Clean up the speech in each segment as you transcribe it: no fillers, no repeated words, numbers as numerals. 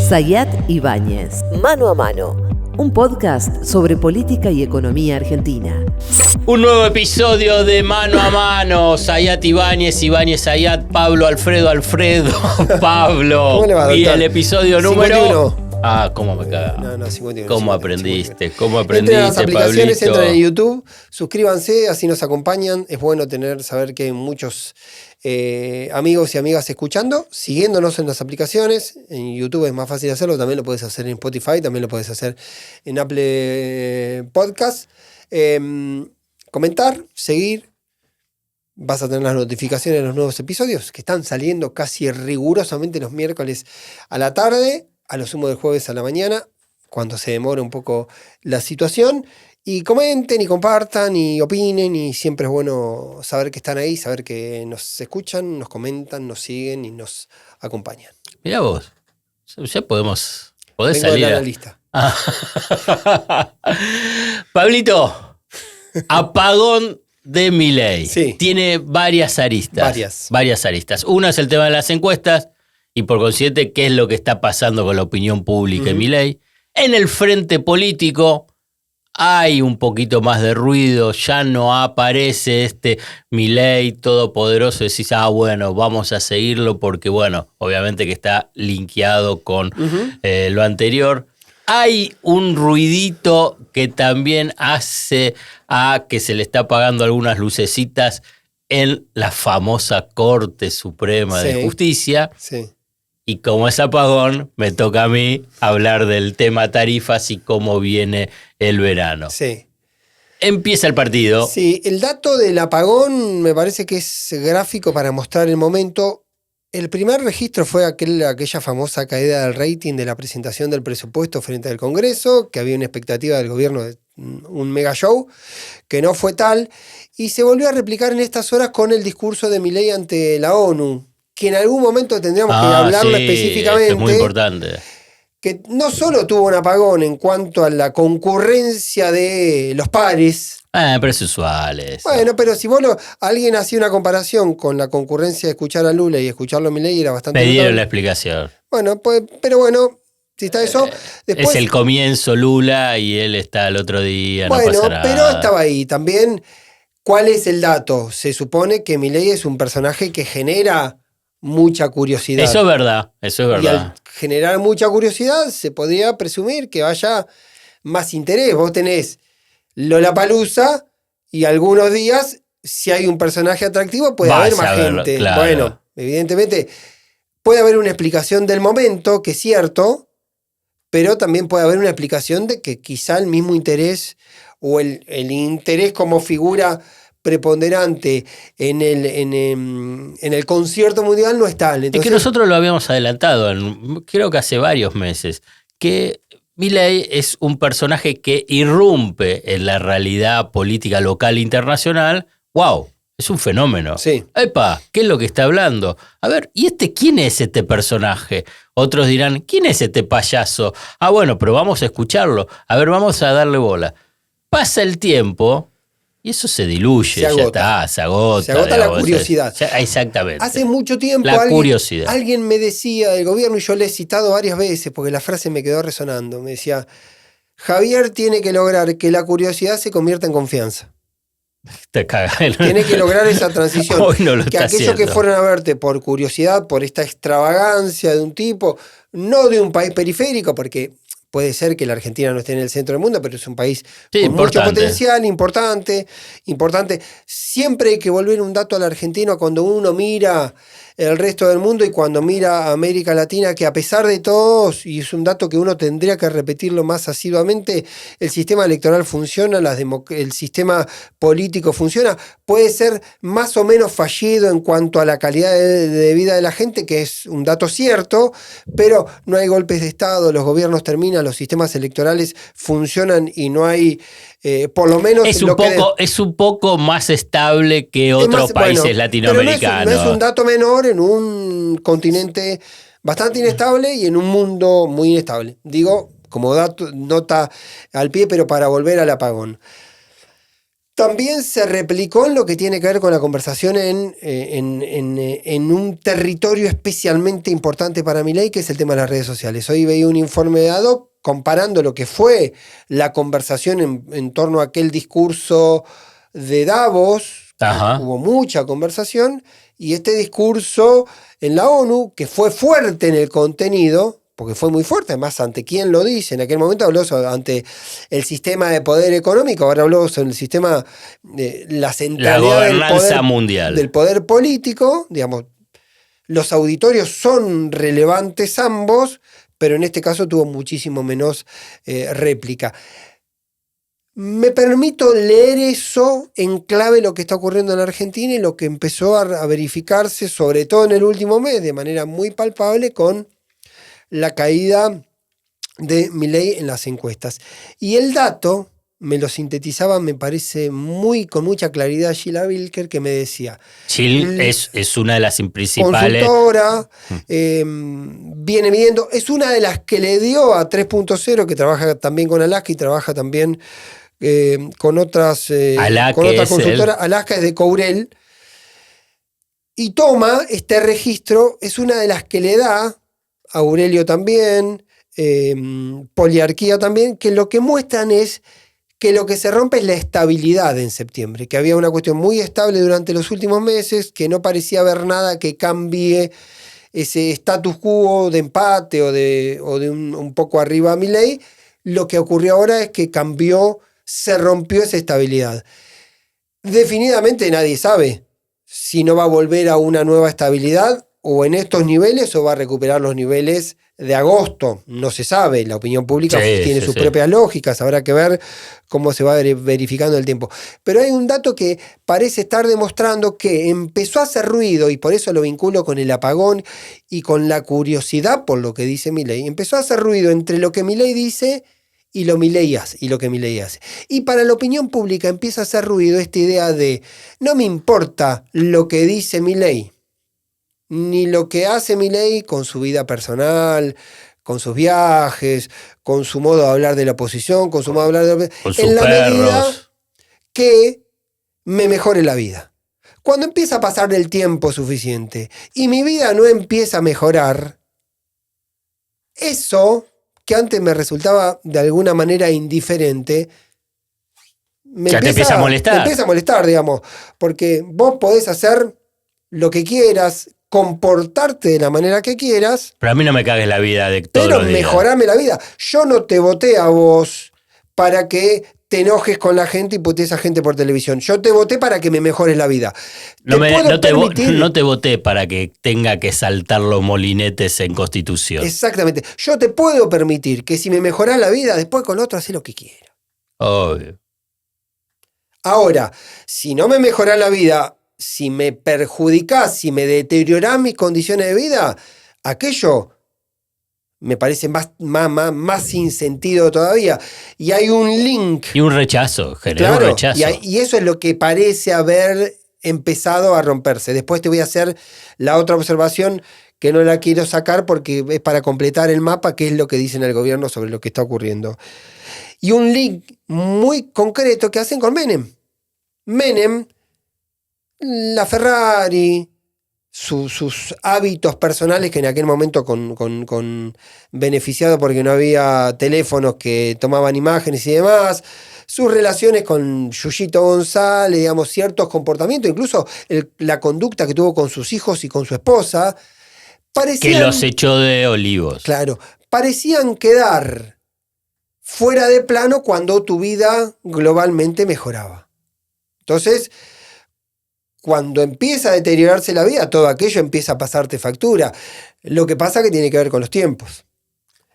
Sayat Ibáñez. Mano a mano. Un podcast sobre política y economía argentina. Un nuevo episodio de Mano a Mano. Sayat Ibáñez, Sayat, Pablo, Alfredo, Pablo. ¿Cómo le va, doctor? Y el episodio número... 51. Ah, cómo me caga. No, 51. ¿Cómo 51, aprendiste? 51. ¿Cómo aprendiste, Entren a las aplicaciones, Pablito? entran en YouTube, suscríbanse, así nos acompañan. Es bueno saber que hay muchos amigos y amigas escuchando, siguiéndonos en las aplicaciones. En YouTube es más fácil hacerlo, también lo puedes hacer en Spotify, también lo puedes hacer en Apple Podcast. Comentar, seguir. Vas a tener las notificaciones de los nuevos episodios que están saliendo casi rigurosamente los miércoles a la tarde, a lo sumo del jueves a la mañana, cuando se demora un poco la situación. Y comenten y compartan y opinen, y siempre es bueno saber que están ahí, saber que nos escuchan, nos comentan, nos siguen y nos acompañan. Mirá vos, ya podés Vengo salir de la a... lista. Pablito, apagón de Milei. Sí. Tiene varias aristas. Varias aristas. Una es el tema de las encuestas y por consiguiente qué es lo que está pasando con la opinión pública en Milei. En el frente político hay un poquito más de ruido, ya no aparece este Milei todopoderoso. Decís, bueno, vamos a seguirlo porque, bueno, obviamente que está linkeado con lo anterior. Hay un ruidito que también hace a que se le está apagando algunas lucecitas en la famosa Corte Suprema de Justicia. Sí. Y como es apagón, me toca a mí hablar del tema tarifas y cómo viene el verano. Sí. Empieza el partido. Sí, el dato del apagón me parece que es gráfico para mostrar el momento. El primer registro fue aquella famosa caída del rating de la presentación del presupuesto frente al Congreso, que había una expectativa del gobierno de un mega show, que no fue tal, y se volvió a replicar en estas horas con el discurso de Milei ante la ONU, que en algún momento tendríamos que hablarlo específicamente. Es muy importante. Que no solo tuvo un apagón en cuanto a la concurrencia de los pares. Pero es usual eso. Bueno, pero si alguien hacía una comparación con la concurrencia de escuchar a Lula y escucharlo a Milei, era bastante... Me dieron notable. la explicación. Bueno, pues, pero bueno, si está eso... Después, es el comienzo Lula y él está el otro día, bueno, no pasa nada. Pero estaba ahí también. ¿Cuál es el dato? Se supone que Milei es un personaje que genera mucha curiosidad. Eso es verdad. Y al generar mucha curiosidad se podría presumir que haya más interés. Vos tenés Lollapalooza y algunos días, si hay un personaje atractivo, puede haber más gente. Claro. Bueno, evidentemente puede haber una explicación del momento, que es cierto, pero también puede haber una explicación de que quizá el mismo interés o el interés como figura preponderante en el concierto mundial no es tal. Entonces, es que nosotros lo habíamos adelantado, creo que hace varios meses, que Milei es un personaje que irrumpe en la realidad política local e internacional. ¡Wow! Es un fenómeno. Sí. ¡Epa! ¿Qué es lo que está hablando? A ver, ¿y quién es este personaje? Otros dirán, ¿quién es este payaso? Bueno, pero vamos a escucharlo. A ver, vamos a darle bola. Pasa el tiempo y eso se diluye, se agota. ya está, se agota. Se agota la curiosidad. Exactamente. Hace mucho tiempo alguien me decía del gobierno, y yo le he citado varias veces porque la frase me quedó resonando. Me decía, Javier tiene que lograr que la curiosidad se convierta en confianza. Tiene que lograr esa transición. Hoy no lo que está aquellos haciendo. que fueron a verte por curiosidad, por esta extravagancia de un tipo, no de un país periférico, porque puede ser que la Argentina no esté en el centro del mundo, pero es un país con mucho potencial, importante. Siempre hay que volver un dato al argentino cuando uno mira el resto del mundo y cuando mira a América Latina, que a pesar de todo, y es un dato que uno tendría que repetirlo más asiduamente, el sistema electoral funciona, el sistema político funciona, puede ser más o menos fallido en cuanto a la calidad de vida de la gente, que es un dato cierto, pero no hay golpes de Estado, los gobiernos terminan, los sistemas electorales funcionan y no hay... por lo menos es un poco más estable que otros países latinoamericanos. Pero no es un dato menor en un continente bastante inestable y en un mundo muy inestable. Digo, como nota al pie, pero para volver al apagón. También se replicó en lo que tiene que ver con la conversación en un territorio especialmente importante para Milei, que es el tema de las redes sociales. Hoy veía un informe de ADOC comparando lo que fue la conversación en torno a aquel discurso de Davos. Hubo mucha conversación, y este discurso en la ONU, que fue fuerte en el contenido, porque fue muy fuerte, además, ¿ante quién lo dice? En aquel momento habló ante el sistema de poder económico, ahora habló sobre el sistema de la centralidad del poder político. Digamos, los auditorios son relevantes ambos, pero en este caso tuvo muchísimo menos réplica. Me permito leer eso en clave lo que está ocurriendo en la Argentina y lo que empezó a verificarse, sobre todo en el último mes, de manera muy palpable, con la caída de Milei en las encuestas. Y el dato me lo sintetizaba, me parece, con mucha claridad, Gila Bilker, que me decía... Gil es una de las principales... Consultora, viene midiendo, es una de las que le dio a 3.0, que trabaja también con Alaska y trabaja también con otras consultoras. Alaska es de Courel. Y toma este registro, es una de las que le da... Aurelio también, Poliarquía también, que lo que muestran es que lo que se rompe es la estabilidad en septiembre, que había una cuestión muy estable durante los últimos meses, que no parecía haber nada que cambie ese status quo de empate o de un poco arriba a Milei. Lo que ocurrió ahora es que se rompió esa estabilidad. Definitivamente nadie sabe si no va a volver a una nueva estabilidad o en estos niveles, o va a recuperar los niveles de agosto. No se sabe, la opinión pública tiene sus propias lógicas, habrá que ver cómo se va verificando el tiempo. Pero hay un dato que parece estar demostrando que empezó a hacer ruido, y por eso lo vinculo con el apagón y con la curiosidad por lo que dice Milei. Empezó a hacer ruido entre lo que Milei dice y lo que Milei hace. Y para la opinión pública empieza a hacer ruido esta idea de no me importa lo que dice Milei, ni lo que hace Milei con su vida personal, con sus viajes, con su modo de hablar de la oposición, con su modo de hablar en la medida que me mejore la vida. Cuando empieza a pasar el tiempo suficiente y mi vida no empieza a mejorar, eso que antes me resultaba de alguna manera indiferente, te empieza a molestar. Me empieza a molestar, digamos, porque vos podés hacer lo que quieras, comportarte de la manera que quieras. Pero a mí no me cagues la vida de todos los días. Pero mejorame la vida. Yo no te voté a vos para que te enojes con la gente y putees a gente por televisión. Yo te voté para que me mejores la vida. No te voté para que tenga que saltar los molinetes en Constitución. Exactamente. Yo te puedo permitir que si me mejorás la vida, después con otro hacé lo que quieras. Obvio. Ahora, si no me mejorás la vida, si me perjudicás, si me deteriorás mis condiciones de vida, aquello me parece más sin sentido todavía. Y hay un link. Y un rechazo, genera un rechazo. Y eso es lo que parece haber empezado a romperse. Después te voy a hacer la otra observación que no la quiero sacar porque es para completar el mapa, que es lo que dicen el gobierno sobre lo que está ocurriendo. Y un link muy concreto que hacen con Menem. Menem, la Ferrari, sus hábitos personales, que en aquel momento con beneficiado porque no había teléfonos que tomaban imágenes y demás, sus relaciones con Yuyito González, digamos, ciertos comportamientos, incluso la conducta que tuvo con sus hijos y con su esposa, que los echó de Olivos. Claro, parecían quedar fuera de plano cuando tu vida globalmente mejoraba. Entonces, cuando empieza a deteriorarse la vida, todo aquello empieza a pasarte factura. Lo que pasa que tiene que ver con los tiempos.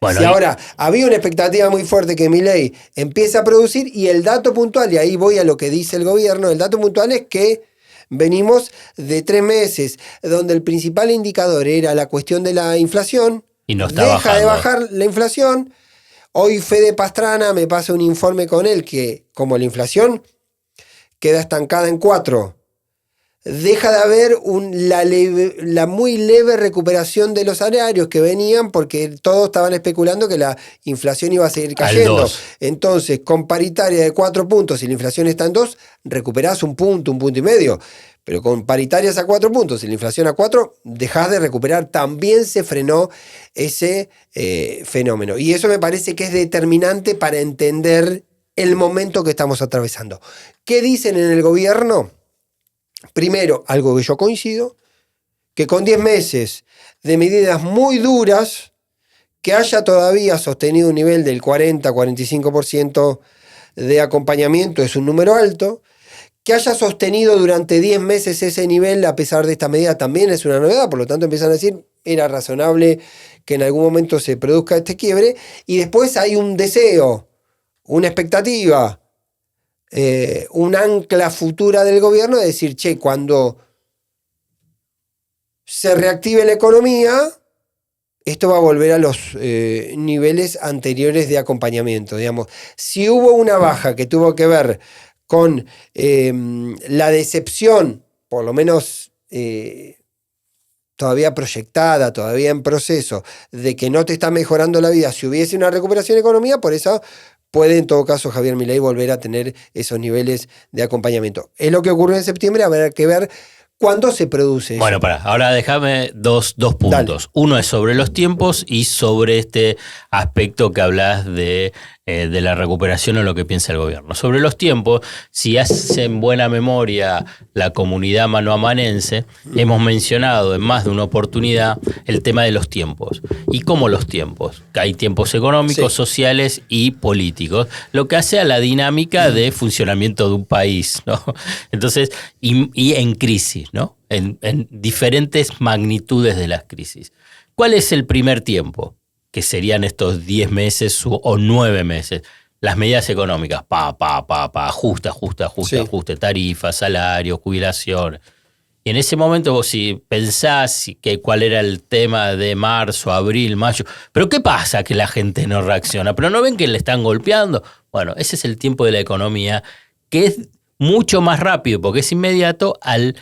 Bueno, si ahora había una expectativa muy fuerte que Milei empiece a producir, y el dato puntual, y ahí voy a lo que dice el gobierno, el dato puntual es que venimos de 3 meses donde el principal indicador era la cuestión de la inflación, y no está bajando. De bajar la inflación. Hoy Fede Pastrana me pasa un informe con él que, como la inflación queda estancada en 4, deja de haber la muy leve recuperación de los salarios que venían porque todos estaban especulando que la inflación iba a seguir cayendo. Entonces, con paritaria de 4 puntos y la inflación está en 2, recuperás un punto y medio. Pero con paritarias a 4 puntos y la inflación a 4, dejás de recuperar. También se frenó ese fenómeno. Y eso me parece que es determinante para entender el momento que estamos atravesando. ¿Qué dicen en el gobierno? Primero, algo que yo coincido, que con 10 meses de medidas muy duras, que haya todavía sostenido un nivel del 40-45% de acompañamiento es un número alto, que haya sostenido durante 10 meses ese nivel a pesar de esta medida también es una novedad, por lo tanto empiezan a decir, era razonable que en algún momento se produzca este quiebre, y después hay un deseo, una expectativa, un ancla futura del gobierno de decir, che, cuando se reactive la economía, esto va a volver a los niveles anteriores de acompañamiento. Digamos, si hubo una baja que tuvo que ver con la decepción, por lo menos todavía proyectada, todavía en proceso, de que no te está mejorando la vida, si hubiese una recuperación de economía, por eso puede en todo caso Javier Milei volver a tener esos niveles de acompañamiento. Es lo que ocurrió en septiembre, habrá que ver cuándo se produce eso. Bueno, ahora déjame dos puntos. Dale. Uno es sobre los tiempos y sobre este aspecto que hablas de la recuperación o lo que piensa el gobierno. Sobre los tiempos, si hacen buena memoria la comunidad manoamanense, hemos mencionado en más de una oportunidad el tema de los tiempos. ¿Y cómo los tiempos? Que hay tiempos económicos, sociales y políticos, lo que hace a la dinámica de funcionamiento de un país, ¿no? Entonces, y en crisis, ¿no? En diferentes magnitudes de las crisis. ¿Cuál es el primer tiempo? Que serían estos 10 meses o 9 meses. Las medidas económicas, ajuste, tarifas, salarios, jubilación. Y en ese momento vos si pensás que cuál era el tema de marzo, abril, mayo, pero ¿qué pasa que la gente no reacciona? ¿Pero no ven que le están golpeando? Bueno, ese es el tiempo de la economía, que es mucho más rápido, porque es inmediato al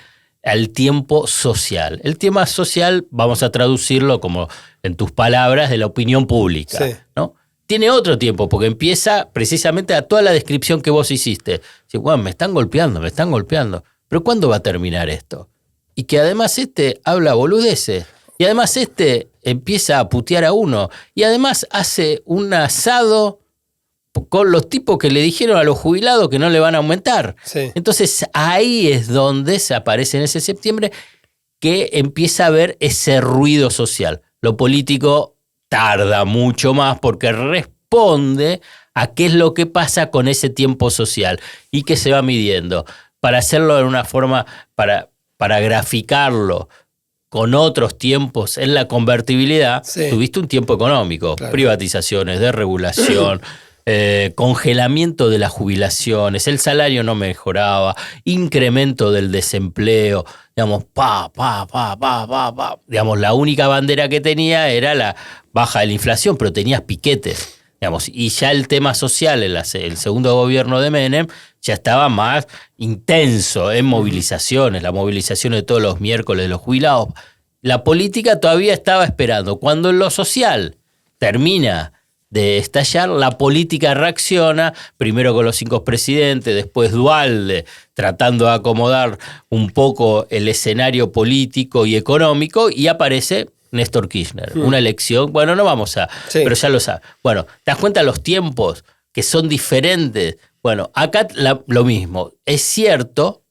tiempo social. El tema social, vamos a traducirlo como en tus palabras, de la opinión pública, ¿no? Tiene otro tiempo, porque empieza precisamente a toda la descripción que vos hiciste. Dice, bueno, me están golpeando, pero ¿cuándo va a terminar esto? Y que además habla boludeces, y además empieza a putear a uno, y además hace un asado con los tipos que le dijeron a los jubilados que no le van a aumentar. Sí. Entonces ahí es donde se aparece en ese septiembre que empieza a haber ese ruido social. Lo político tarda mucho más porque responde a qué es lo que pasa con ese tiempo social y que se va midiendo. Para hacerlo de una forma, para graficarlo con otros tiempos en la convertibilidad, tuviste un tiempo económico, claro. Privatizaciones, desregulación, congelamiento de las jubilaciones, el salario no mejoraba, incremento del desempleo, digamos, digamos, la única bandera que tenía era la baja de la inflación, pero tenías piquetes, digamos, y ya el tema social, el segundo gobierno de Menem, ya estaba más intenso en movilizaciones, las movilizaciones de todos los miércoles de los jubilados. La política todavía estaba esperando. Cuando en lo social termina de estallar, la política reacciona, primero con los 5 presidentes, después Duhalde, tratando de acomodar un poco el escenario político y económico, y aparece Néstor Kirchner. Una elección, bueno, no vamos a, pero ya lo sabes. Bueno, ¿te das cuenta los tiempos que son diferentes? Bueno, acá lo mismo. Es cierto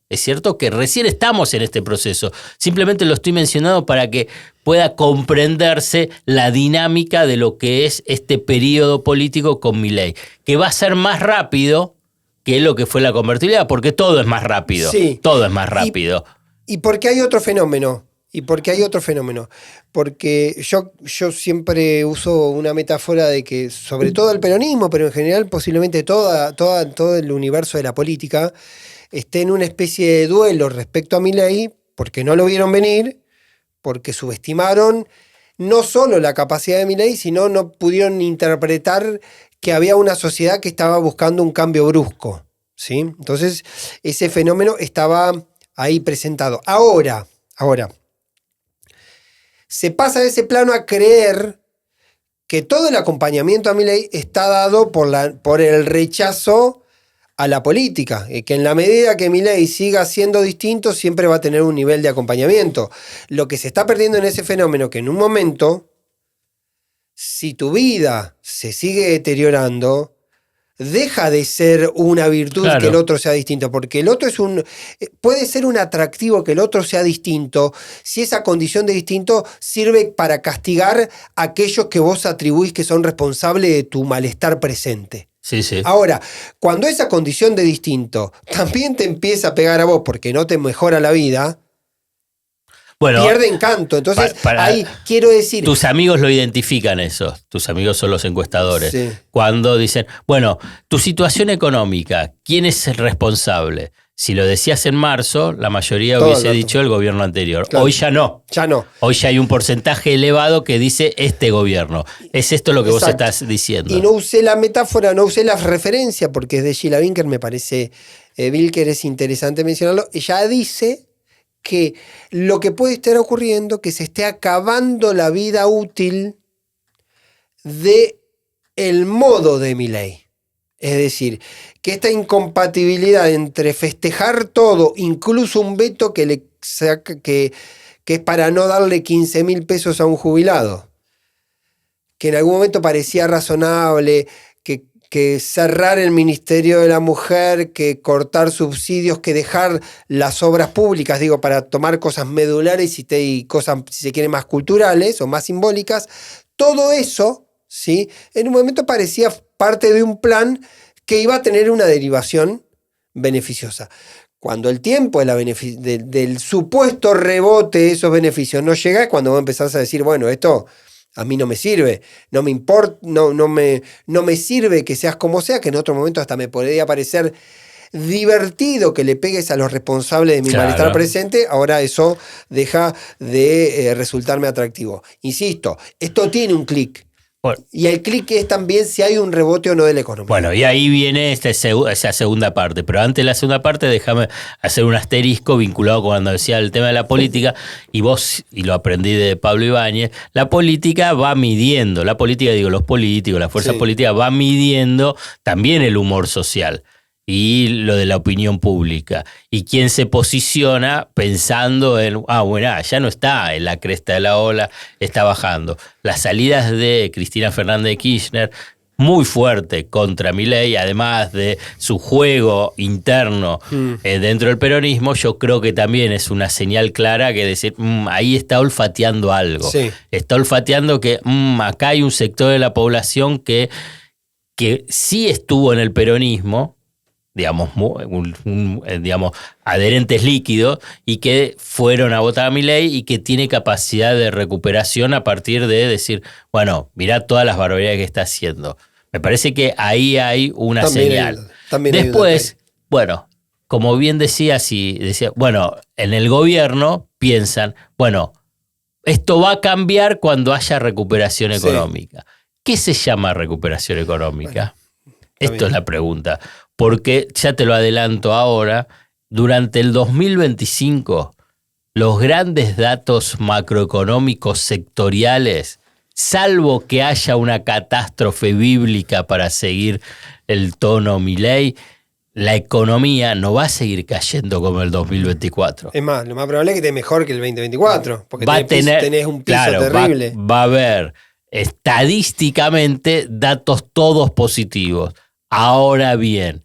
que recién estamos en este proceso. Simplemente lo estoy mencionando para que pueda comprenderse la dinámica de lo que es este periodo político con Milei, que va a ser más rápido que lo que fue la convertibilidad, porque todo es más rápido. Sí. Todo es más rápido. Y porque hay otro fenómeno. Porque yo siempre uso una metáfora de que, sobre todo el peronismo, pero en general posiblemente todo el universo de la política, esté en una especie de duelo respecto a Milei, porque no lo vieron venir, porque subestimaron no solo la capacidad de Milei, sino no pudieron interpretar que había una sociedad que estaba buscando un cambio brusco, ¿sí? Entonces, ese fenómeno estaba ahí presentado. Ahora, se pasa de ese plano a creer que todo el acompañamiento a Milei está dado por el rechazo a la política, que en la medida que Milei siga siendo distinto, siempre va a tener un nivel de acompañamiento. Lo que se está perdiendo en ese fenómeno, que en un momento, si tu vida se sigue deteriorando, deja de ser una virtud, claro, que el otro sea distinto, porque el otro puede ser un atractivo que el otro sea distinto, si esa condición de distinto sirve para castigar a aquellos que vos atribuís que son responsables de tu malestar presente. Sí, sí. Ahora, cuando esa condición de distinto también te empieza a pegar a vos porque no te mejora la vida, bueno, pierde encanto. Entonces, ahí quiero decir... Tus amigos lo identifican eso. Tus amigos son los encuestadores. Sí. Cuando dicen, bueno, tu situación económica, ¿quién es el responsable? Si lo decías en marzo, la mayoría hubiese dicho el gobierno anterior. Claro. Hoy ya no. Ya no. Hoy ya hay un porcentaje elevado que dice este gobierno. Es esto lo que Exacto. Vos estás diciendo. Y no usé la metáfora, no usé la referencia, porque es de Sheila Winker, me parece, Wilker, es interesante mencionarlo. Ella dice que lo que puede estar ocurriendo, que se esté acabando la vida útil de el modo de Milei. Es decir, que esta incompatibilidad entre festejar todo, incluso un veto que es para no darle 15.000 pesos a un jubilado, que en algún momento parecía razonable, que cerrar el Ministerio de la Mujer, que cortar subsidios, que dejar las obras públicas, digo, para tomar cosas medulares y cosas, si se quiere, más culturales o más simbólicas, todo eso, ¿sí? En un momento parecía parte de un plan que iba a tener una derivación beneficiosa. Cuando el tiempo del supuesto rebote de esos beneficios no llega, es cuando vos empezás a decir, bueno, esto a mí no me sirve, no me importa, no me sirve que seas como sea, que en otro momento hasta me podría parecer divertido que le pegues a los responsables de mi malestar presente, ahora eso deja de resultarme atractivo. Insisto, esto tiene un clic. Bueno, y el clic es también si hay un rebote o no de la economía. Bueno, y ahí viene esa segunda parte. Pero antes de la segunda parte, déjame hacer un asterisco vinculado con cuando decía el tema de la política. Y lo aprendí de Pablo Ibáñez, la política va midiendo. La política, digo, los políticos, las fuerzas políticas van midiendo también el humor social y lo de la opinión pública. Y quién se posiciona pensando en, bueno, ya no está en la cresta de la ola, está bajando. Las salidas de Cristina Fernández de Kirchner, muy fuerte contra Milei, además de su juego interno dentro del peronismo, yo creo que también es una señal clara que decir, ahí está olfateando algo. Sí. Está olfateando que acá hay un sector de la población que sí estuvo en el peronismo, digamos, digamos, adherentes líquidos y que fueron a votar a Milei y que tiene capacidad de recuperación a partir de decir, bueno, mirá todas las barbaridades que está haciendo. Me parece que ahí hay una señal. Después, bueno, como bien decía, bueno, en el gobierno piensan, bueno, esto va a cambiar cuando haya recuperación económica. ¿Qué se llama recuperación económica? Bueno, esto es la pregunta. Porque, ya te lo adelanto ahora, durante el 2025, los grandes datos macroeconómicos sectoriales, salvo que haya una catástrofe bíblica para seguir el tono Milei, la economía no va a seguir cayendo como el 2024. Es más, lo más probable es que esté mejor que el 2024, porque tenés un piso terrible. Va a haber estadísticamente datos todos positivos. Ahora bien,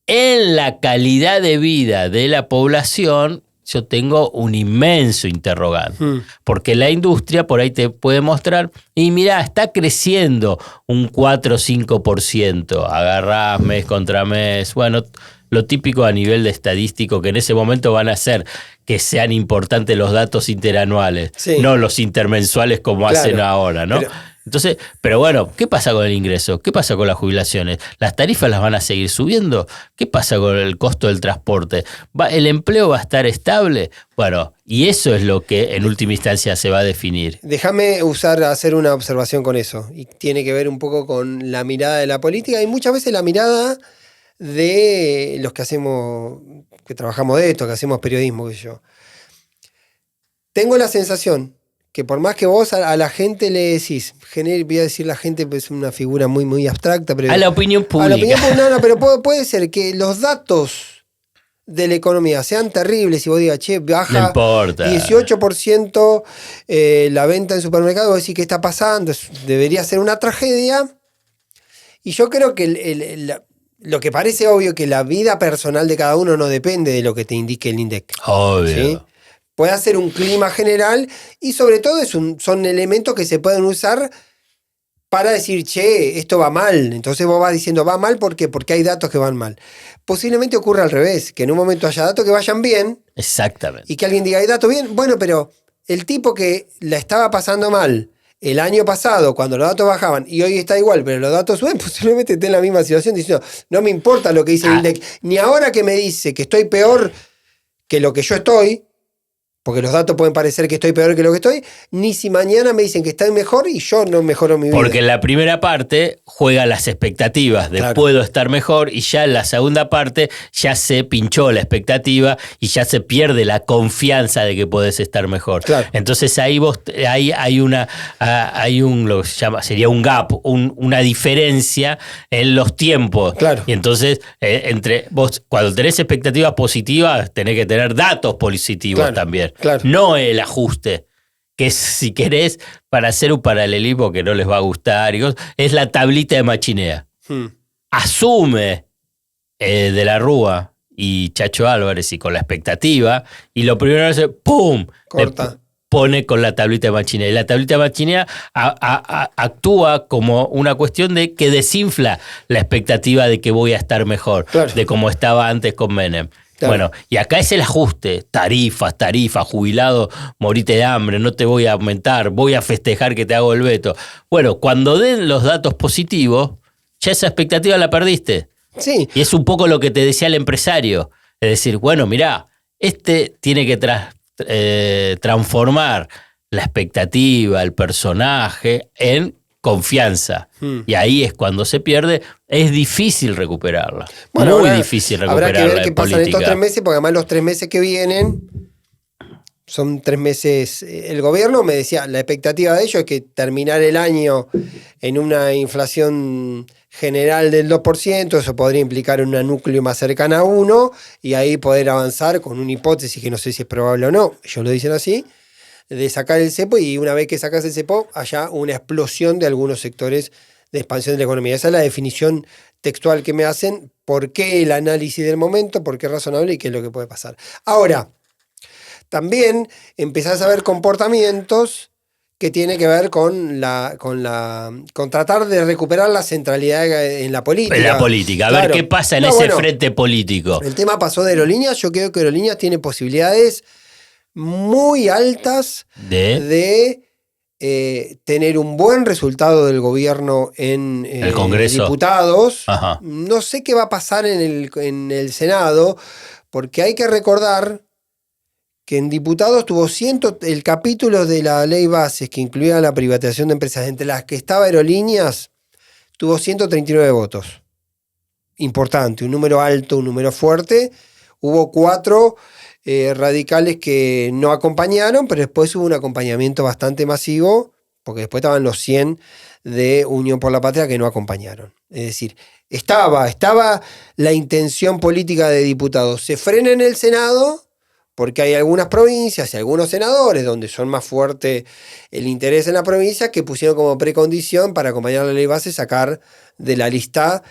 en la calidad de vida de la población, yo tengo un inmenso interrogante. Porque la industria por ahí te puede mostrar, y mirá, está creciendo un 4 o 5%. Agarrás mes contra mes. Bueno, lo típico a nivel de estadístico, que en ese momento van a hacer que sean importantes los datos interanuales, no los intermensuales como hacen ahora, ¿no? Entonces, pero bueno, ¿qué pasa con el ingreso? ¿Qué pasa con las jubilaciones? ¿Las tarifas las van a seguir subiendo? ¿Qué pasa con el costo del transporte? ¿El empleo va a estar estable? Bueno, y eso es lo que en última instancia se va a definir. Déjame hacer una observación con eso. Y tiene que ver un poco con la mirada de la política. Y muchas veces la mirada de los que trabajamos de esto, que hacemos periodismo, que yo. Tengo la sensación que por más que vos a la gente le decís, voy a decir la gente, pues es una figura muy, muy abstracta, pero a la opinión pública. A la opinión pública, no, pero puede ser que los datos de la economía sean terribles y vos digas, che, baja no importa. 18% la venta en supermercados, vos decís, ¿qué está pasando? Debería ser una tragedia. Y yo creo que lo que parece obvio que la vida personal de cada uno no depende de lo que te indique el INDEC. Obvio. ¿Sí? Puede ser un clima general y sobre todo son elementos que se pueden usar para decir, che, esto va mal. Entonces vos vas diciendo, va mal, ¿por qué? Porque hay datos que van mal. Posiblemente ocurra al revés, que en un momento haya datos que vayan bien. Exactamente. Y que alguien diga, ¿hay datos bien? Bueno, pero el tipo que la estaba pasando mal el año pasado, cuando los datos bajaban, y hoy está igual, pero los datos suben, posiblemente esté en la misma situación diciendo, no me importa lo que dice el INDEC, ni ahora que me dice que estoy peor que lo que yo estoy, porque los datos pueden parecer que estoy peor que lo que estoy, ni si mañana me dicen que estoy mejor y yo no mejoro mi vida. Porque en la primera parte juega las expectativas de puedo estar mejor, y ya en la segunda parte ya se pinchó la expectativa y ya se pierde la confianza de que podés estar mejor. Claro. Entonces ahí hay lo que se llama, sería un gap, una diferencia en los tiempos. Claro. Y entonces entre vos, cuando tenés expectativas positivas, tenés que tener datos positivos también. Claro. No el ajuste, que si querés, para hacer un paralelismo que no les va a gustar, es la tablita de Machinea. Asume De la Rúa y Chacho Álvarez y con la expectativa, y lo primero que hace, ¡pum! Corta. Pone con la tablita de Machinea. Y la tablita de Machinea actúa como una cuestión de que desinfla la expectativa de que voy a estar mejor, de como estaba antes con Menem. Claro. Bueno, y acá es el ajuste, tarifas, jubilado, morite de hambre, no te voy a aumentar, voy a festejar que te hago el veto. Bueno, cuando den los datos positivos, ya esa expectativa la perdiste. Sí. Y es un poco lo que te decía el empresario, es decir, bueno, mirá, tiene que transformar la expectativa, el personaje, en confianza. Y ahí es cuando se pierde, es difícil recuperarla. Bueno, muy difícil recuperarla. Habrá que ver qué pasa en estos 3 meses, porque además los 3 meses que vienen son 3 meses. El gobierno me decía, la expectativa de ellos es que terminar el año en una inflación general del 2%, eso podría implicar una núcleo más cercana a 1, y ahí poder avanzar con una hipótesis que no sé si es probable o no, ellos lo dicen así, de sacar el cepo, y una vez que sacas el cepo, haya una explosión de algunos sectores de expansión de la economía. Esa es la definición textual que me hacen, por qué el análisis del momento, por qué es razonable y qué es lo que puede pasar. Ahora, también empezás a ver comportamientos que tienen que ver con tratar de recuperar la centralidad en la política. En la política, a ver qué pasa en ese frente político. El tema pasó de Aerolíneas, yo creo que Aerolíneas tiene posibilidades muy altas de tener un buen resultado del gobierno en el Congreso. Diputados. Ajá. No sé qué va a pasar en el Senado, porque hay que recordar que en diputados tuvo el capítulo de la ley bases que incluía la privatización de empresas, entre las que estaba Aerolíneas, tuvo 139 votos. Importante, un número alto, un número fuerte. Hubo 4 radicales que no acompañaron, pero después hubo un acompañamiento bastante masivo, porque después estaban los 100 de Unión por la Patria que no acompañaron. Es decir, estaba la intención política de diputados. Se frena en el Senado, porque hay algunas provincias y algunos senadores donde son más fuerte el interés en la provincia, que pusieron como precondición para acompañar la ley base sacar de la lista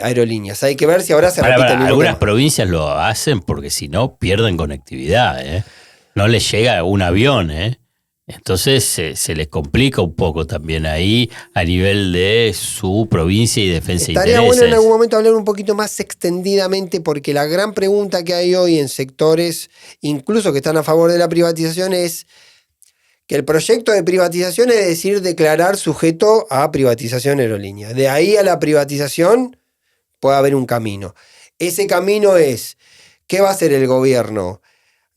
Aerolíneas. Hay que ver si ahora se repite el mismo algunas tema. Provincias lo hacen porque si no pierden conectividad. No les llega un avión. Entonces se les complica un poco también ahí a nivel de su provincia y defensa de intereses. Estaría bueno en algún momento hablar un poquito más extendidamente, porque la gran pregunta que hay hoy en sectores, incluso que están a favor de la privatización, es que el proyecto de privatización es decir, declarar sujeto a privatización Aerolíneas. De ahí a la privatización puede haber un camino. Ese camino es, ¿qué va a hacer el gobierno?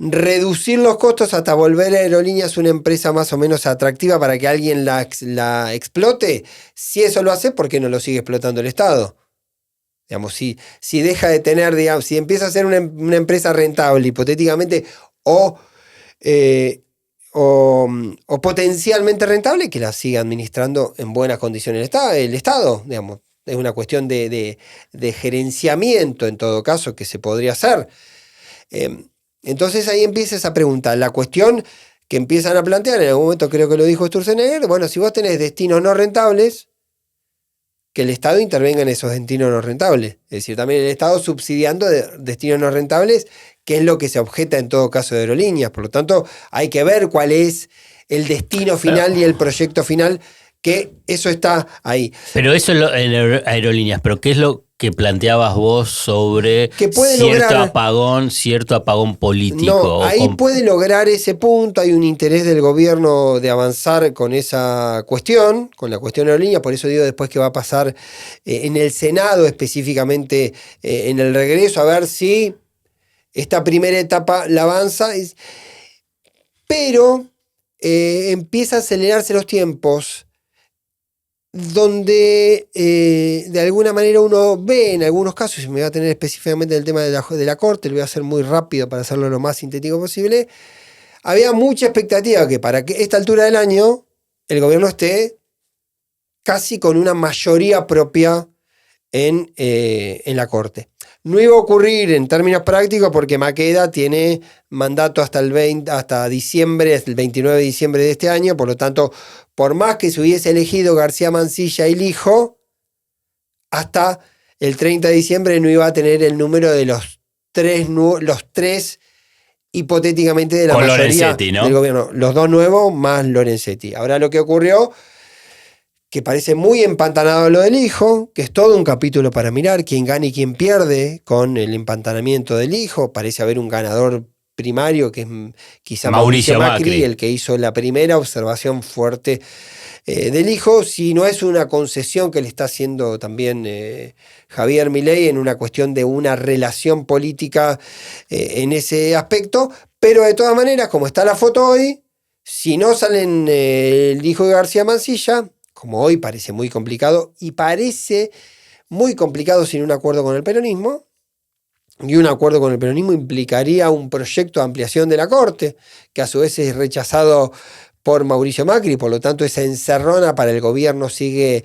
Reducir los costos hasta volver a Aerolíneas una empresa más o menos atractiva para que alguien la explote. Si eso lo hace, ¿por qué no lo sigue explotando el Estado? Digamos, si deja de tener, digamos, si empieza a ser una empresa rentable, hipotéticamente, o potencialmente rentable, que la siga administrando en buenas condiciones el Estado, digamos. Es una cuestión de gerenciamiento, en todo caso, que se podría hacer. Entonces ahí empieza esa pregunta. La cuestión que empiezan a plantear, en algún momento creo que lo dijo Sturzenegger, bueno, si vos tenés destinos no rentables, que el Estado intervenga en esos destinos no rentables. Es decir, también el Estado subsidiando destinos no rentables, que es lo que se objeta en todo caso de Aerolíneas. Por lo tanto, hay que ver cuál es el destino final y el proyecto final, que eso está ahí. Pero eso en Aerolíneas, pero ¿qué es lo que planteabas vos sobre cierto apagón político? No, ahí puede lograr ese punto, hay un interés del gobierno de avanzar con esa cuestión, con la cuestión de Aerolíneas, por eso digo después que va a pasar en el Senado específicamente, en el regreso, a ver si esta primera etapa la avanza, pero empieza a acelerarse los tiempos, donde de alguna manera uno ve en algunos casos, y me voy a tener específicamente el tema de la Corte, lo voy a hacer muy rápido para hacerlo lo más sintético posible, había mucha expectativa que para que esta altura del año el gobierno esté casi con una mayoría propia en la Corte. No iba a ocurrir en términos prácticos porque Maqueda tiene mandato hasta diciembre, el 29 de diciembre de este año, por lo tanto, por más que se hubiese elegido García Mansilla el hijo, hasta el 30 de diciembre no iba a tener el número de los tres hipotéticamente de la con mayoría Lorenzetti, ¿no? del gobierno. Los dos nuevos más Lorenzetti. Ahora lo que ocurrió, que parece muy empantanado lo del hijo, que es todo un capítulo para mirar quién gana y quién pierde con el empantanamiento del hijo. Parece haber un ganador primario, que es quizá Mauricio Macri, el que hizo la primera observación fuerte del hijo, si no es una concesión que le está haciendo también Javier Milei en una cuestión de una relación política en ese aspecto, pero de todas maneras, como está la foto hoy, si no salen el hijo de García Mansilla, como hoy parece muy complicado, y parece muy complicado sin un acuerdo con el peronismo, y un acuerdo con el peronismo implicaría un proyecto de ampliación de la Corte, que a su vez es rechazado por Mauricio Macri, por lo tanto esa encerrona para el gobierno sigue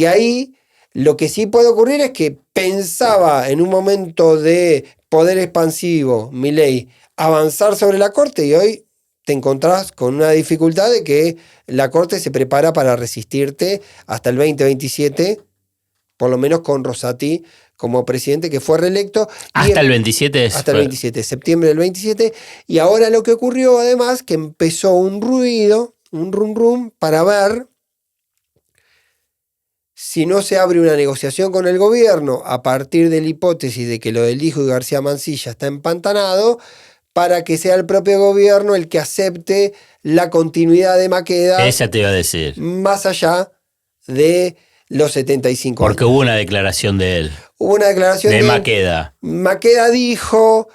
ahí. Lo que sí puede ocurrir es que pensaba en un momento de poder expansivo Milei avanzar sobre la Corte, y hoy te encontrás con una dificultad de que la Corte se prepara para resistirte hasta el 2027, por lo menos con Rosati como presidente, que fue reelecto. Hasta el 27. Hasta el 27, septiembre del 27. Y ahora lo que ocurrió, además, que empezó un ruido, un rum rum, para ver si no se abre una negociación con el gobierno a partir de la hipótesis de que lo del hijo de García Mansilla está empantanado, para que sea el propio gobierno el que acepte la continuidad de Maqueda. Esa te iba a decir. Más allá de los 75 Porque años. hubo una declaración de él. Hubo una declaración de Maqueda. Maqueda dijo,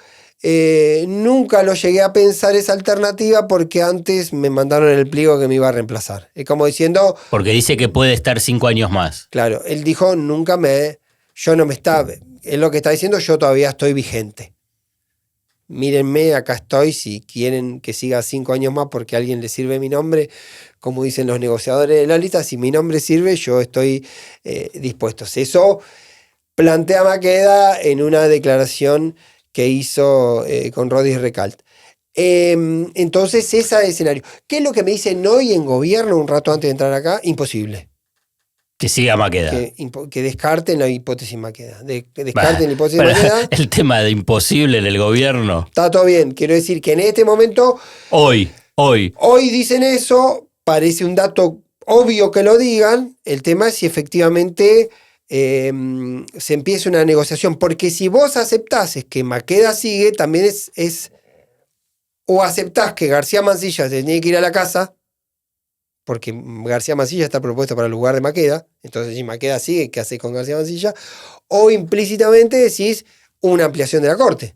nunca lo llegué a pensar esa alternativa porque antes me mandaron el pliego que me iba a reemplazar. Es como diciendo... Porque dice que puede estar 5 años más. Claro, él dijo, yo no me estaba... Es lo que está diciendo, yo todavía estoy vigente. Mírenme, acá estoy, si quieren que siga 5 años más porque a alguien le sirve mi nombre, como dicen los negociadores de la lista, si mi nombre sirve, yo estoy dispuesto. Eso plantea Maqueda en una declaración que hizo con Rodríguez Recalt. Entonces, ese es el escenario. ¿Qué es lo que me dicen hoy en gobierno, un rato antes de entrar acá? Imposible. Que siga Maqueda. Que descarten la hipótesis Maqueda. Descarten la hipótesis Maqueda. El tema de imposible en el gobierno. Está todo bien. Quiero decir que en este momento... Hoy dicen eso. Parece un dato obvio que lo digan. El tema es si efectivamente se empieza una negociación. Porque si vos aceptases que Maqueda sigue, también es o aceptás que García Mansilla se tiene que ir a la casa, porque García Mansilla está propuesto para el lugar de Maqueda, entonces si Maqueda sigue, ¿qué hace con García Mansilla? O implícitamente decís una ampliación de la Corte,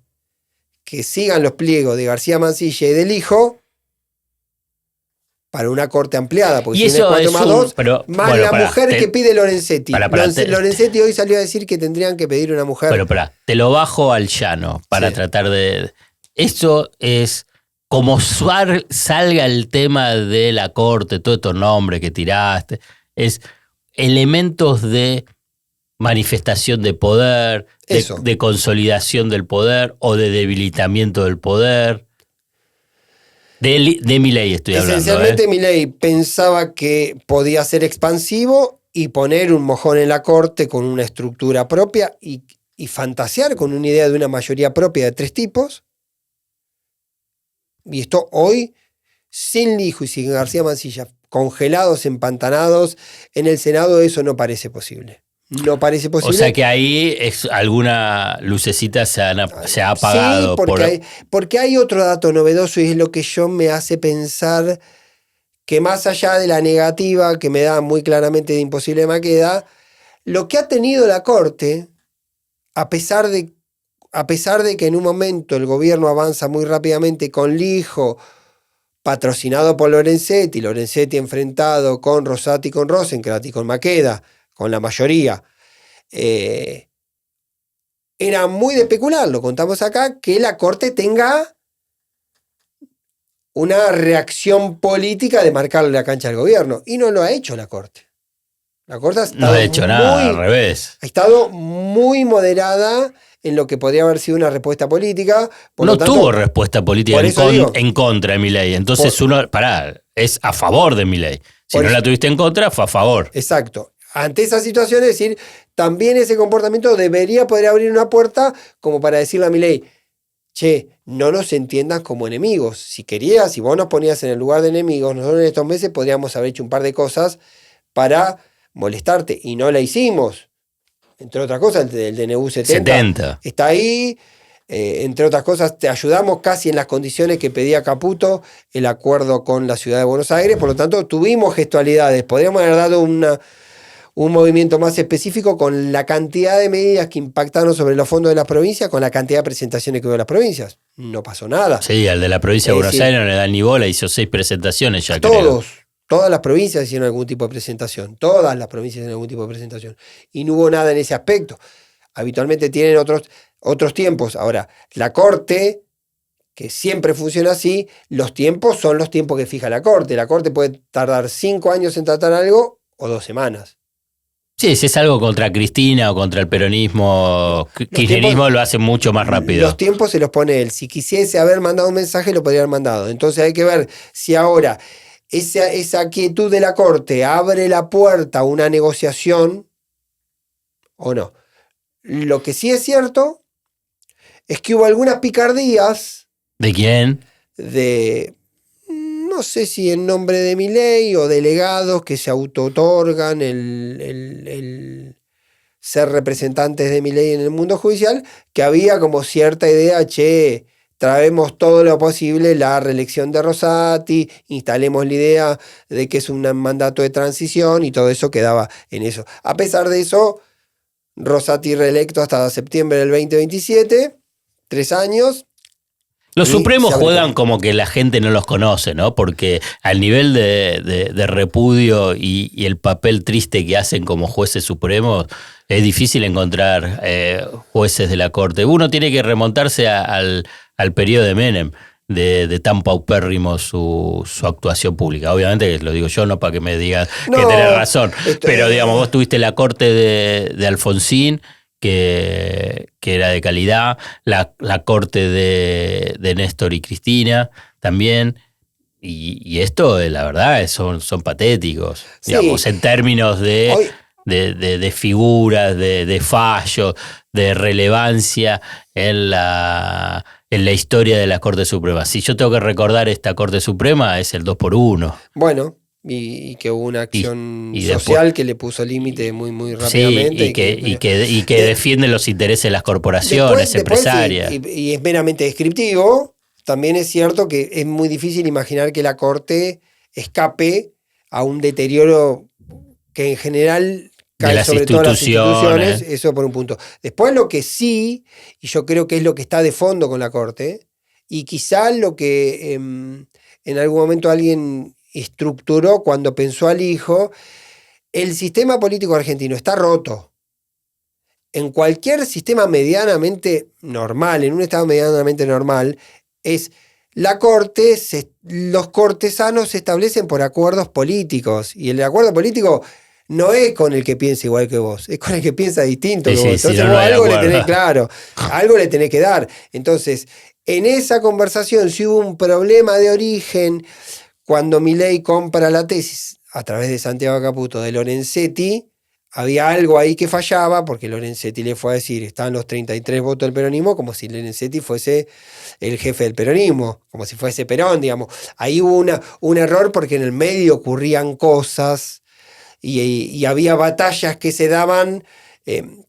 que sigan los pliegos de García Mansilla y del hijo, para una corte ampliada, porque y si no es 4+2, más bueno, la mujer que pide Lorenzetti. Lorenzetti hoy salió a decir que tendrían que pedir una mujer. Pero te lo bajo al llano para tratar de... Eso es como salga el tema de la corte, todos estos nombres que tiraste, es elementos de manifestación de poder, de consolidación del poder o de debilitamiento del poder. De Milei estoy hablando. Esencialmente Milei pensaba que podía ser expansivo y poner un mojón en la corte con una estructura propia y fantasear con una idea de una mayoría propia de 3 tipos. Y esto hoy, sin Lijo y sin García Mansilla, congelados, empantanados en el Senado, eso no parece posible. No parece posible. O sea que ahí alguna lucecita se ha apagado. Sí, porque hay otro dato novedoso y es lo que yo me hace pensar que más allá de la negativa que me da muy claramente de imposible Maqueda, lo que ha tenido la Corte, a pesar de que en un momento el gobierno avanza muy rápidamente con Lijo, patrocinado por Lorenzetti enfrentado con Rosati, con Rosenkrantz y con Maqueda, con la mayoría, era muy de especular, lo contamos acá, que la Corte tenga una reacción política de marcarle la cancha al gobierno, y no lo ha hecho la Corte. La Corte no ha hecho nada, al revés. Ha estado muy moderada en lo que podría haber sido una respuesta política. No tuvo respuesta política en contra de Milei. Entonces es a favor de Milei. Si no la tuviste en contra, fue a favor. Exacto. Ante esa situación, es decir, también ese comportamiento debería poder abrir una puerta como para decirle a Milei, che, no nos entiendas como enemigos. Si vos nos ponías en el lugar de enemigos, nosotros en estos meses podríamos haber hecho un par de cosas para molestarte, y no la hicimos. Entre otras cosas, el DNU 70 está ahí. Entre otras cosas, te ayudamos casi en las condiciones que pedía Caputo, el acuerdo con la ciudad de Buenos Aires. Por lo tanto, tuvimos gestualidades. Podríamos haber dado un movimiento más específico con la cantidad de medidas que impactaron sobre los fondos de las provincias, con la cantidad de presentaciones que hubo en las provincias. No pasó nada. Sí, al de la provincia de Buenos Aires no le dan ni bola, hizo 6 presentaciones ya. Todas las provincias hicieron algún tipo de presentación. Todas las provincias hicieron algún tipo de presentación. Y no hubo nada en ese aspecto. Habitualmente tienen otros tiempos. Ahora, la Corte, que siempre funciona así, los tiempos son los tiempos que fija la Corte. La Corte puede tardar 5 años en tratar algo o 2 semanas. Sí, si es algo contra Cristina o contra el peronismo, kirchnerismo lo hace mucho más rápido. Los tiempos se los pone él. Si quisiese haber mandado un mensaje, lo podría haber mandado. Entonces hay que ver si ahora esa quietud de la Corte abre la puerta a una negociación o no. Lo que sí es cierto es que hubo algunas picardías. ¿De quién? No sé si en nombre de Milei o delegados que se auto-otorgan el ser representantes de Milei en el mundo judicial, que había como cierta idea, traemos todo lo posible la reelección de Rosati, instalemos la idea de que es un mandato de transición y todo eso quedaba en eso. A pesar de eso, Rosati reelecto hasta septiembre del 2027, 3 años. Los Supremos juegan como que la gente no los conoce, ¿no? Porque al nivel de repudio y el papel triste que hacen como jueces supremos, es difícil encontrar jueces de la Corte. Uno tiene que remontarse al periodo de Menem, de tan paupérrimo su actuación pública. Obviamente, lo digo yo, no para que me digas que tenés razón, pero digamos, vos tuviste la Corte de Alfonsín, que era de calidad, la corte de Néstor y Cristina también, y esto la verdad son patéticos, sí. Digamos, en términos de figuras, de fallos, de relevancia en la historia de la Corte Suprema. Si yo tengo que recordar esta Corte Suprema, es el 2x1. Bueno, y que hubo una acción social que le puso límite muy, muy rápidamente. Sí, y que defiende los intereses de las corporaciones empresarias. Y es meramente descriptivo. También es cierto que es muy difícil imaginar que la Corte escape a un deterioro que en general cae sobre todas las instituciones. Eso por un punto. Después lo que sí, y yo creo que es lo que está de fondo con la Corte, y quizá lo que en algún momento alguien estructuró cuando pensó al hijo. El sistema político argentino está roto. En cualquier sistema medianamente normal, en un estado medianamente normal, es la corte, los cortesanos se establecen por acuerdos políticos. Y el acuerdo político no es con el que piensa igual que vos, es con el que piensa distinto que vos. Entonces vos algo le tenés, claro, algo le tenés que dar. Entonces, en esa conversación, si hubo un problema de origen, cuando Milei compra la tesis a través de Santiago Caputo de Lorenzetti, había algo ahí que fallaba, porque Lorenzetti le fue a decir, estaban los 33 votos del peronismo, como si Lorenzetti fuese el jefe del peronismo, como si fuese Perón, digamos. Ahí hubo un error porque en el medio ocurrían cosas y había batallas que se daban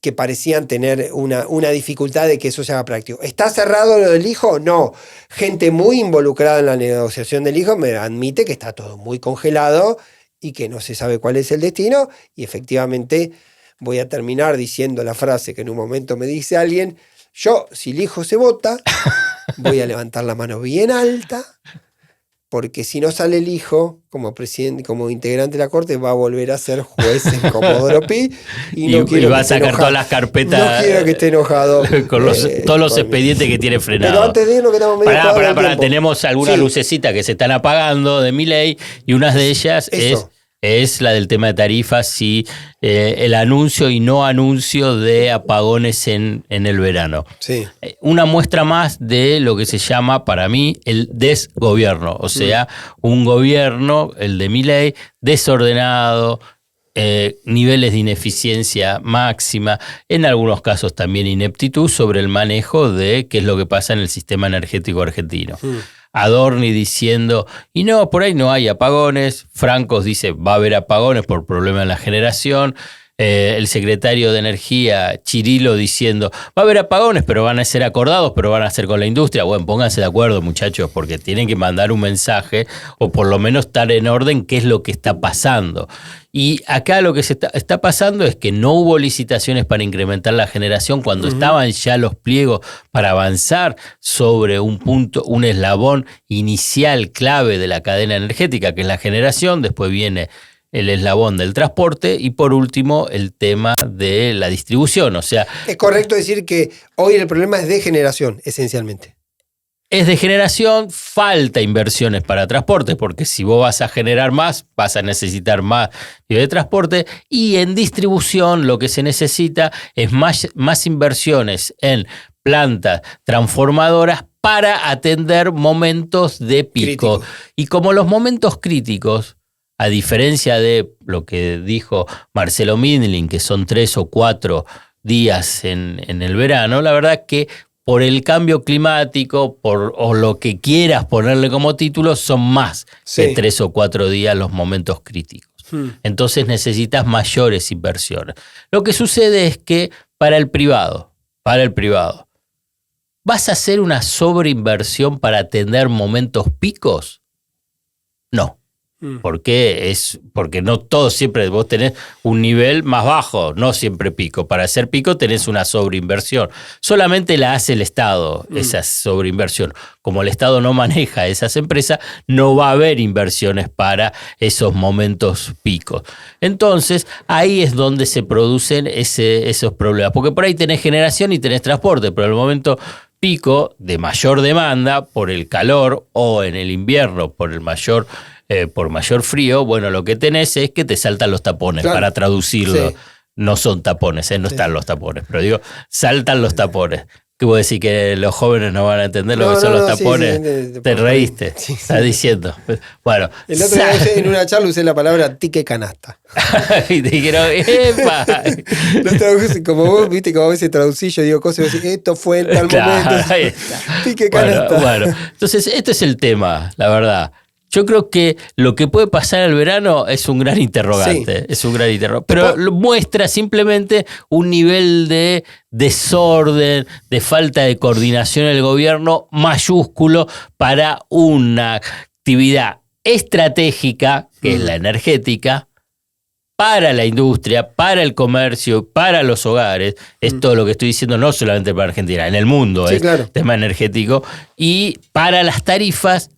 que parecían tener una dificultad de que eso se haga práctico. ¿Está cerrado lo del hijo? No. Gente muy involucrada en la negociación del hijo me admite que está todo muy congelado y que no se sabe cuál es el destino, y efectivamente voy a terminar diciendo la frase que en un momento me dice alguien: yo, si el hijo se vota, voy a levantar la mano bien alta, porque si no sale el hijo como presidente, como integrante de la corte, va a volver a ser juez en Comodoro Pi, y va a sacar todas las carpetas. No quiero que esté enojado con todos los expedientes que tiene frenados. Pero antes de irnos, que estamos medio tenemos algunas lucecitas que se están apagando de Milei, y una de ellas es la del tema de tarifas y el anuncio y no anuncio de apagones en el verano. Sí. Una muestra más de lo que se llama, para mí, el desgobierno. O sea, un gobierno, el de Milei, desordenado, niveles de ineficiencia máxima, en algunos casos también ineptitud sobre el manejo de qué es lo que pasa en el sistema energético argentino. Adorni diciendo, y no, por ahí no hay apagones. Francos dice, va a haber apagones por problema en la generación. El secretario de Energía, Chirilo, diciendo, va a haber apagones, pero van a ser acordados, pero van a ser con la industria. Bueno, pónganse de acuerdo, muchachos, porque tienen que mandar un mensaje, o por lo menos estar en orden qué es lo que está pasando. Y acá lo que se está pasando es que no hubo licitaciones para incrementar la generación cuando estaban ya los pliegos para avanzar sobre un punto, un eslabón inicial clave de la cadena energética, que es la generación. Después viene el eslabón del transporte y por último el tema de la distribución. O sea, es correcto decir que hoy el problema es de generación, esencialmente. Es de generación, falta inversiones para transporte, porque si vos vas a generar más, vas a necesitar más de transporte, y en distribución lo que se necesita es más inversiones en plantas transformadoras para atender momentos de pico. Y como los momentos críticos, a diferencia de lo que dijo Marcelo Mindlin, que son 3 o 4 días en el verano, la verdad que por el cambio climático, o lo que quieras ponerle como título, son más que 3 o 4 días los momentos críticos. Entonces necesitas mayores inversiones. Lo que sucede es que para el privado, ¿vas a hacer una sobreinversión para atender momentos picos? No. Porque no todo siempre, vos tenés un nivel más bajo, no siempre pico. Para hacer pico tenés una sobreinversión. Solamente la hace el Estado, esa sobreinversión. Como el Estado no maneja esas empresas, no va a haber inversiones para esos momentos picos. Entonces, ahí es donde se producen esos problemas. Porque por ahí tenés generación y tenés transporte, pero en el momento pico de mayor demanda por el calor, o en el invierno por mayor frío, bueno, lo que tenés es que te saltan los tapones, para traducirlo. Sí. No son tapones, no están los tapones, pero digo, saltan los tapones. ¿Qué vos decís, que los jóvenes no van a entender lo que son los tapones? Te reíste, estás diciendo. Bueno. El otro día en una charla usé la palabra tique canasta. Y te dijeron, ¡epa! Como vos, viste, como a veces traducí, yo digo cosas y decís, esto fue en tal momento. Ahí está. Tique canasta. Bueno, entonces este es el tema, la verdad. Yo creo que lo que puede pasar el verano es un gran interrogante, pero muestra simplemente un nivel de desorden, de falta de coordinación en el gobierno mayúsculo para una actividad estratégica, que es la energética, para la industria, para el comercio, para los hogares. Es todo lo que estoy diciendo, no solamente para Argentina, en el mundo, claro. Tema energético, y para las tarifas,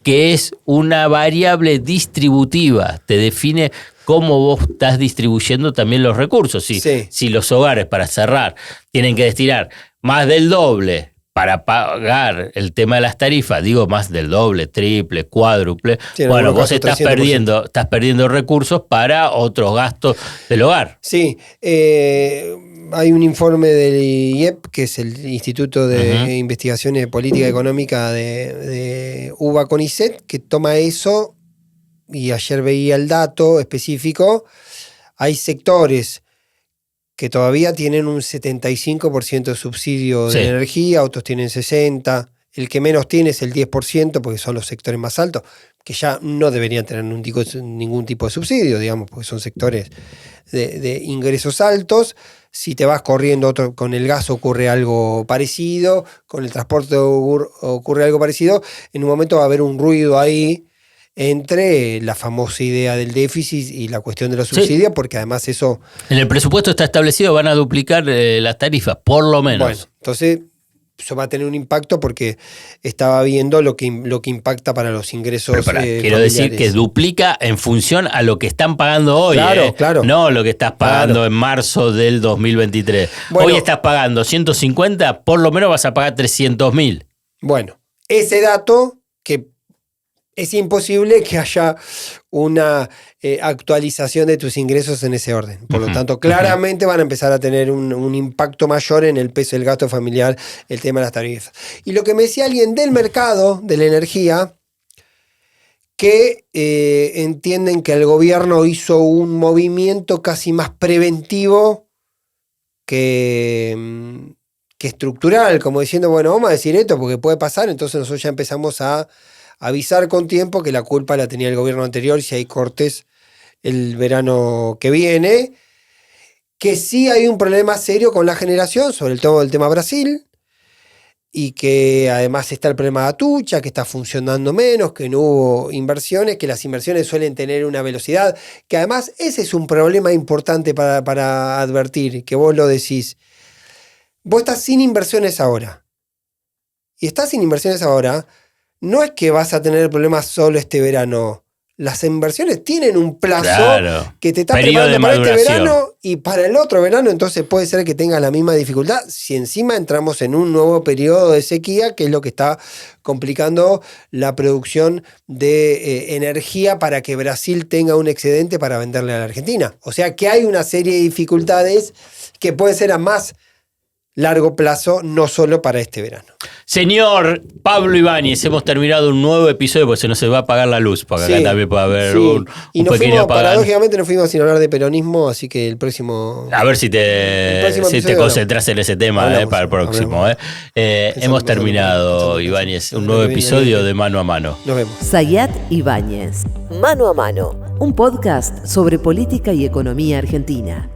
que es una variable distributiva, te define cómo vos estás distribuyendo también los recursos. Si los hogares, para cerrar, tienen que destinar más del doble para pagar el tema de las tarifas, digo más del doble, triple, cuádruple, bueno, vos estás perdiendo recursos para otros gastos del hogar. Sí, hay un informe del IEP, que es el Instituto de Investigaciones de Política Económica de UBA CONICET, que toma eso, y ayer veía el dato específico. Hay sectores que todavía tienen un 75% de subsidio de energía, otros tienen 60%, el que menos tiene es el 10%, porque son los sectores más altos, que ya no deberían tener ningún tipo de subsidio, digamos, porque son sectores de ingresos altos. Si te vas corriendo con el gas ocurre algo parecido, con el transporte ocurre algo parecido, en un momento va a haber un ruido ahí entre la famosa idea del déficit y la cuestión de los subsidios, porque además eso... En el presupuesto está establecido, van a duplicar las tarifas, por lo menos. Bueno, entonces eso va a tener un impacto, porque estaba viendo lo que impacta para los ingresos quiero familiares. decir que duplica en función a lo que están pagando hoy. Claro. No lo que estás pagando en marzo del 2023. Bueno, hoy estás pagando 150, por lo menos vas a pagar 300.000. Bueno, ese dato que es imposible que haya una actualización de tus ingresos en ese orden. Por lo tanto, claramente van a empezar a tener un impacto mayor en el peso del gasto familiar, el tema de las tarifas. Y lo que me decía alguien del mercado de la energía, que entienden que el gobierno hizo un movimiento casi más preventivo que estructural, como diciendo, bueno, vamos a decir esto porque puede pasar, entonces nosotros ya empezamos a avisar con tiempo que la culpa la tenía el gobierno anterior si hay cortes el verano que viene, que sí hay un problema serio con la generación, sobre todo el tema Brasil, y que además está el problema de Atucha, que está funcionando menos, que no hubo inversiones, que las inversiones suelen tener una velocidad, que además ese es un problema importante para advertir, que vos lo decís. Vos estás sin inversiones ahora, y estás sin inversiones ahora. No es que vas a tener problemas solo este verano. Las inversiones tienen un plazo que te está preparando para este verano y para el otro verano, entonces puede ser que tengas la misma dificultad. Si encima entramos en un nuevo periodo de sequía, que es lo que está complicando la producción de energía para que Brasil tenga un excedente para venderle a la Argentina. O sea que hay una serie de dificultades que pueden ser a más largo plazo, no solo para este verano. Señor Pablo Ibáñez, hemos terminado un nuevo episodio, porque se nos va a apagar la luz, porque acá también puede haber un pequeño apagón. Paradójicamente nos fuimos sin hablar de peronismo, así que el próximo... A ver si te concentras en ese tema para el próximo. Hemos terminado, Ibáñez, un nuevo episodio de Mano a Mano. Nos vemos. Sayat Ibáñez, Mano a Mano, un podcast sobre política y economía argentina.